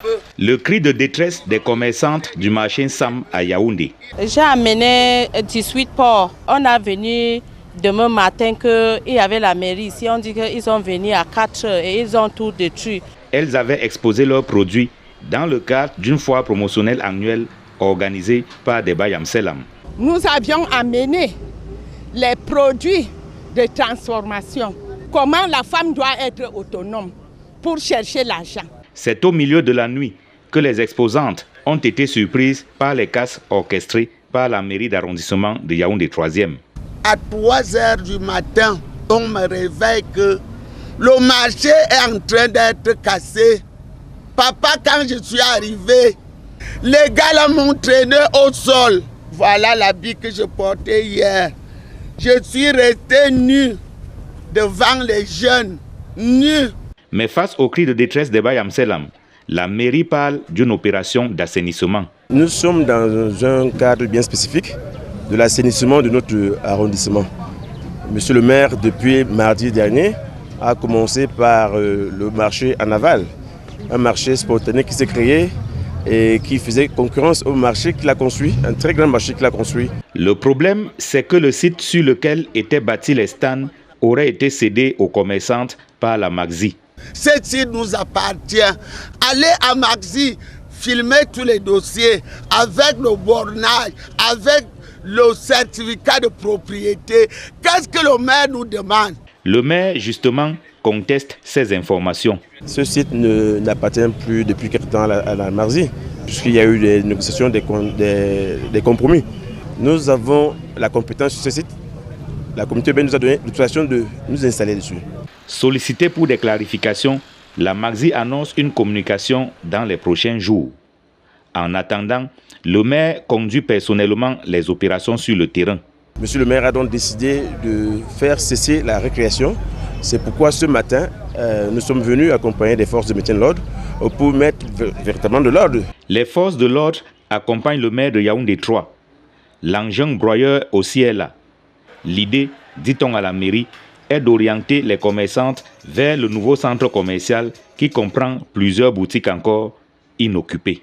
Le cri de détresse des commerçantes du marché Sam à Yaoundé. J'ai amené 18 porcs. On a venu demain matin qu'il y avait la mairie ici. On dit qu'ils sont venus à 4 heures et ils ont tout détruit. Elles avaient exposé leurs produits dans le cadre d'une foire promotionnelle annuelle organisée par des Bayam Selam. Nous avions amené les produits de transformation. Comment la femme doit être autonome pour chercher l'argent. C'est au milieu de la nuit que les exposantes ont été surprises par les casses orchestrées par la mairie d'arrondissement de Yaoundé 3e. À 3 heures du matin, on me réveille que le marché est en train d'être cassé. Papa, quand je suis arrivé, les gars m'ont traîné au sol. Voilà l'habit que je portais hier. Je suis resté nu devant les jeunes, nu. Mais face au cri de détresse des Bayam Selam, la mairie parle d'une opération d'assainissement. Nous sommes dans un cadre bien spécifique de l'assainissement de notre arrondissement. Monsieur le maire, depuis mardi dernier, a commencé par le marché en aval, un marché spontané qui s'est créé et qui faisait concurrence au marché qu'il a construit, un très grand marché qu'il a construit. Le problème, c'est que le site sur lequel étaient bâtis les stands aurait été cédé aux commerçantes par la Magzi. Ce site nous appartient. Allez à Magzi, filmer tous les dossiers avec le bornage, avec le certificat de propriété. Qu'est-ce que le maire nous demande? Le maire, justement, conteste ces informations. Ce site n'appartient plus depuis quelque temps à la Magzi, puisqu'il y a eu des négociations, des compromis. Nous avons la compétence sur ce site. La communauté nous a donné l'autorisation de nous installer dessus. Sollicité pour des clarifications, la Magzi annonce une communication dans les prochains jours. En attendant, le maire conduit personnellement les opérations sur le terrain. Monsieur le maire a donc décidé de faire cesser la récréation. C'est pourquoi ce matin, nous sommes venus accompagner des forces de maintien de l'ordre pour mettre véritablement de l'ordre. Les forces de l'ordre accompagnent le maire de Yaoundé 3. L'engin broyeur aussi est là. L'idée, dit-on à la mairie, est d'orienter les commerçantes vers le nouveau centre commercial qui comprend plusieurs boutiques encore inoccupées.